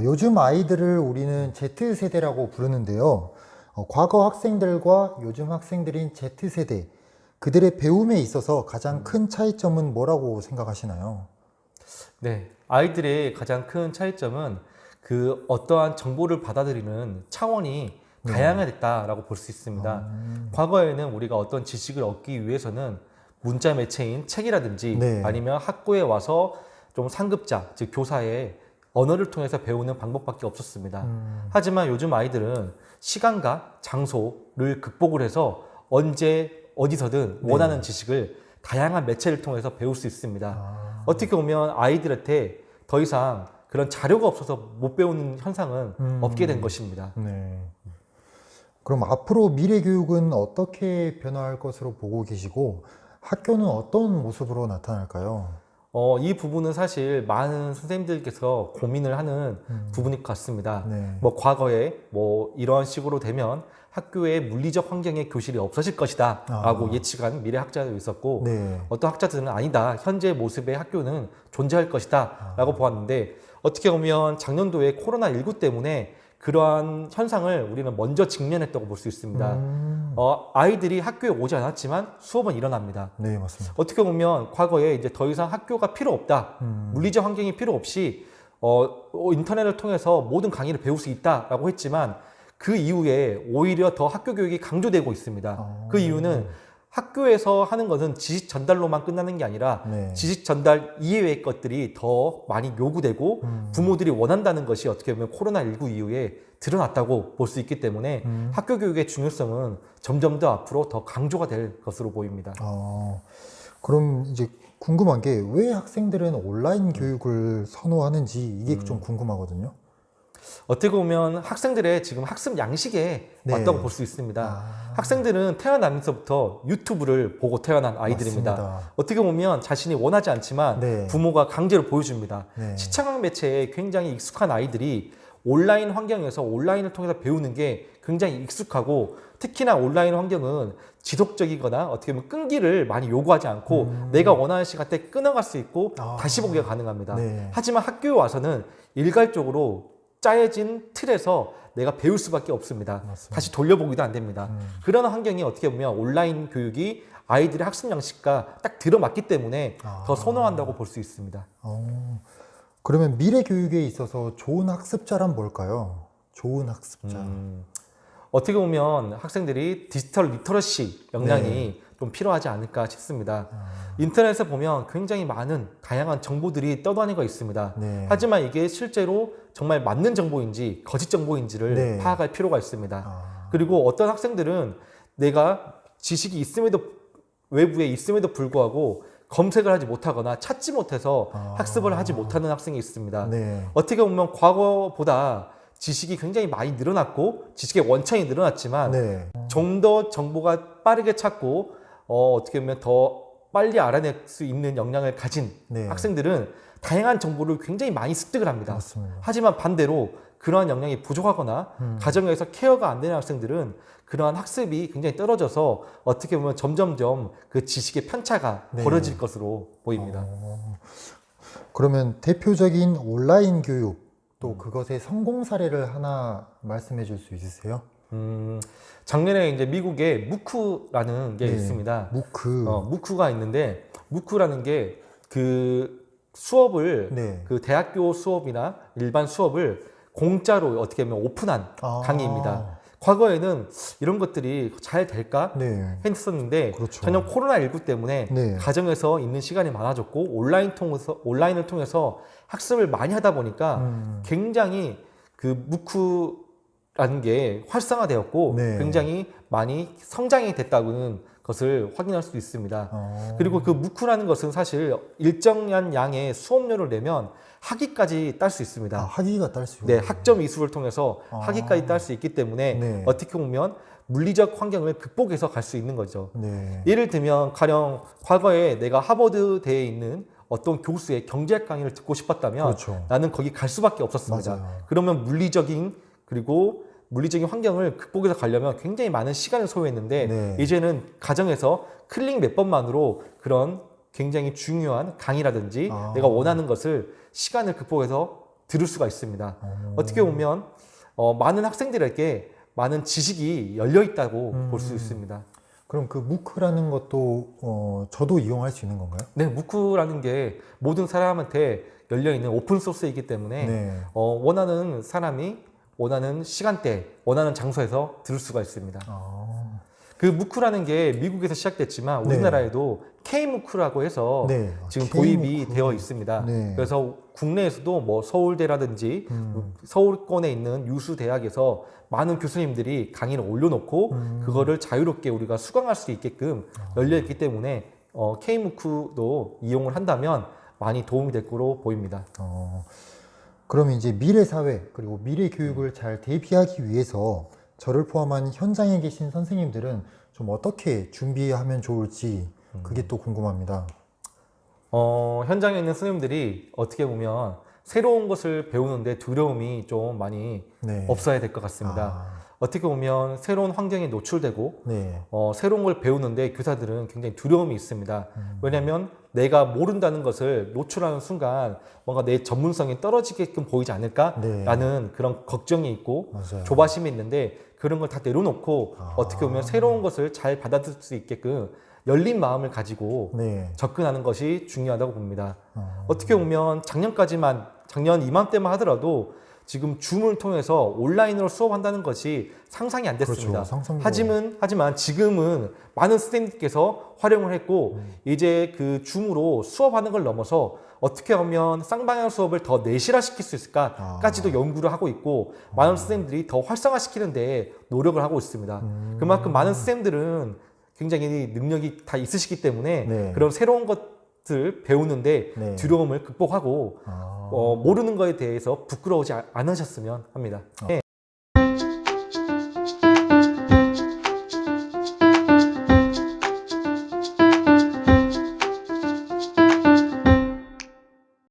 요즘 아이들을 우리는 Z세대라고 부르는데요. 과거 학생들과 요즘 학생들인 Z세대, 그들의 배움에 있어서 가장 큰 차이점은 뭐라고 생각하시나요? 네, 아이들의 가장 큰 차이점은 그 어떠한 정보를 받아들이는 차원이 네. 다양화됐다라고 볼 수 있습니다. 과거에는 우리가 어떤 지식을 얻기 위해서는 문자 매체인 책이라든지 네. 아니면 학교에 와서 좀 상급자, 즉 교사의 언어를 통해서 배우는 방법밖에 없었습니다. 하지만 요즘 아이들은 시간과 장소를 극복을 해서 언제 어디서든 네. 원하는 지식을 다양한 매체를 통해서 배울 수 있습니다. 아, 어떻게 보면 아이들한테 더 이상 그런 자료가 없어서 못 배우는 현상은 없게 된 것입니다. 네. 그럼 앞으로 미래 교육은 어떻게 변화할 것으로 보고 계시고 학교는 어떤 모습으로 나타날까요? 이 부분은 사실 많은 선생님들께서 고민을 하는 부분일 것 같습니다. 네. 뭐 과거에 뭐 이런 식으로 되면 학교의 물리적 환경의 교실이 없어질 것이다 라고 예측한 미래 학자도 있었고 네. 어떤 학자들은 아니다, 현재 모습의 학교는 존재할 것이다 라고 보았는데 어떻게 보면 작년도에 코로나19 때문에 그러한 현상을 우리는 먼저 직면했다고 볼 수 있습니다. 아이들이 학교에 오지 않았지만 수업은 일어납니다. 네, 맞습니다. 어떻게 보면 과거에 이제 더 이상 학교가 필요 없다, 물리적 환경이 필요 없이 인터넷을 통해서 모든 강의를 배울 수 있다라고 했지만 그 이후에 오히려 더 학교 교육이 강조되고 있습니다. 그 이유는 학교에서 하는 것은 지식 전달로만 끝나는 게 아니라 네. 지식 전달 이외의 것들이 더 많이 요구되고 부모들이 원한다는 것이 어떻게 보면 코로나19 이후에 드러났다고 볼 수 있기 때문에 학교 교육의 중요성은 점점 더 앞으로 더 강조가 될 것으로 보입니다. 그럼 이제 궁금한 게 왜 학생들은 온라인 교육을 선호하는지 이게 좀 궁금하거든요. 어떻게 보면 학생들의 지금 학습 양식에 네. 맞다고 볼 수 있습니다. 학생들은 태어나면서부터 유튜브를 보고 태어난 아이들입니다. 맞습니다. 어떻게 보면 자신이 원하지 않지만 네. 부모가 강제로 보여줍니다. 네. 시청각 매체에 굉장히 익숙한 아이들이 온라인 환경에서 온라인을 통해서 배우는 게 굉장히 익숙하고 특히나 온라인 환경은 지속적이거나 어떻게 보면 끈기를 많이 요구하지 않고 내가 원하는 시간 때 끊어갈 수 있고 다시 보기가 가능합니다. 네. 하지만 학교에 와서는 일괄적으로 짜여진 틀에서 내가 배울 수밖에 없습니다. 맞습니다. 다시 돌려보기도 안 됩니다. 그런 환경이 어떻게 보면 온라인 교육이 아이들의 학습 양식과 딱 들어맞기 때문에 더 선호한다고 볼 수 있습니다. 그러면 미래 교육에 있어서 좋은 학습자란 뭘까요? 좋은 학습자. 어떻게 보면 학생들이 디지털 리터러시 역량이 좀 필요하지 않을까 싶습니다. 인터넷에 보면 굉장히 많은 다양한 정보들이 떠다니고 있습니다. 네. 하지만 이게 실제로 정말 맞는 정보인지 거짓 정보인지를 네. 파악할 필요가 있습니다. 그리고 어떤 학생들은 내가 지식이 있음에도 외부에 있음에도 불구하고 검색을 하지 못하거나 찾지 못해서 학습을 하지 못하는 학생이 있습니다. 네. 어떻게 보면 과거보다 지식이 굉장히 많이 늘어났고 지식의 원천이 늘어났지만 네. 좀 더 정보가 빠르게 찾고 어떻게 보면 더 빨리 알아낼 수 있는 역량을 가진 네. 학생들은 다양한 정보를 굉장히 많이 습득을 합니다. 맞습니다. 하지만 반대로 그러한 역량이 부족하거나 가정에서 케어가 안 되는 학생들은 그러한 학습이 굉장히 떨어져서 어떻게 보면 점점점 그 지식의 편차가 네. 벌어질 것으로 보입니다. 그러면 대표적인 온라인 교육 또 그것의 성공 사례를 하나 말씀해 줄 수 있으세요? 작년에 이제 미국에 무크라는 게 네. 있습니다. 무크. 무크가 있는데 무크라는 게 그 수업을 네. 그 대학교 수업이나 일반 수업을 공짜로 어떻게 보면 오픈한 강의입니다. 과거에는 이런 것들이 잘 될까 네. 했었는데 그렇죠. 전혀 코로나19 때문에 네. 가정에서 있는 시간이 많아졌고 온라인을 통해서 학습을 많이 하다 보니까 굉장히 그 무크라는 게 활성화되었고 네. 굉장히 많이 성장이 됐다고는 것을 확인할 수 있습니다. 그리고 그 무크라는 것은 사실 일정한 양의 수업료를 내면 학위까지 딸 수 있습니다. 학위가 딸 수 있고. 네, 학점 이수를 통해서 학위까지 딸 수 있기 때문에 네. 어떻게 보면 물리적 환경을 극복해서 갈 수 있는 거죠. 네. 예를 들면 가령 과거에 내가 하버드대에 있는 어떤 교수의 경제학 강의를 듣고 싶었다면 그렇죠. 나는 거기 갈 수밖에 없었습니다. 맞아요. 그러면 물리적인 환경을 극복해서 가려면 굉장히 많은 시간을 소요했는데 네. 이제는 가정에서 클릭 몇 번만으로 그런 굉장히 중요한 강의라든지 내가 원하는 것을 시간을 극복해서 들을 수가 있습니다. 어떻게 보면 많은 학생들에게 많은 지식이 열려 있다고 볼 수 있습니다. 그럼 그 무크라는 것도 저도 이용할 수 있는 건가요? 네, 무크라는 게 모든 사람한테 열려 있는 오픈 소스이기 때문에 네. 원하는 사람이 원하는 시간대, 원하는 장소에서 들을 수가 있습니다. 아, 그 무크라는 게 미국에서 시작됐지만 우리나라에도 K무크라고 해서 네. 지금 K-MOOC. 도입이 되어 있습니다. 네. 그래서 국내에서도 뭐 서울대라든지 서울권에 있는 유수 대학에서 많은 교수님들이 강의를 올려놓고 그거를 자유롭게 우리가 수강할 수 있게끔 열려 있기 때문에 K무크도 이용을 한다면 많이 도움이 될 거로 보입니다. 그럼 이제 미래 사회 그리고 미래 교육을 잘 대비하기 위해서 저를 포함한 현장에 계신 선생님들은 좀 어떻게 준비하면 좋을지 그게 또 궁금합니다. 현장에 있는 선생님들이 어떻게 보면 새로운 것을 배우는데 두려움이 좀 많이 네. 없어야 될 것 같습니다. 어떻게 보면 새로운 환경에 노출되고 네. 새로운 걸 배우는데 교사들은 굉장히 두려움이 있습니다. 왜냐하면 내가 모른다는 것을 노출하는 순간 뭔가 내 전문성이 떨어지게끔 보이지 않을까라는 그런 걱정이 있고 맞아요. 조바심이 있는데 그런 걸 다 내려놓고 어떻게 보면 새로운 것을 잘 받아들일 수 있게끔 열린 마음을 가지고 네. 접근하는 것이 중요하다고 봅니다. 어떻게 보면 작년 이맘때만 하더라도 지금 줌을 통해서 온라인으로 수업한다는 것이 상상이 안 됐습니다. 그렇죠. 상상도. 하지만 지금은 많은 선생님께서 활용을 했고 이제 그 줌으로 수업하는 걸 넘어서 어떻게 하면 쌍방향 수업을 더 내실화시킬 수 있을까까지도 연구를 하고 있고 많은 선생님들이 더 활성화시키는데 노력을 하고 있습니다. 그만큼 많은 선생님들은 굉장히 능력이 다 있으시기 때문에 네. 그런 새로운 것들 배우는데 네. 두려움을 극복하고 모르는 거에 대해서 부끄러우지 않으셨으면 합니다.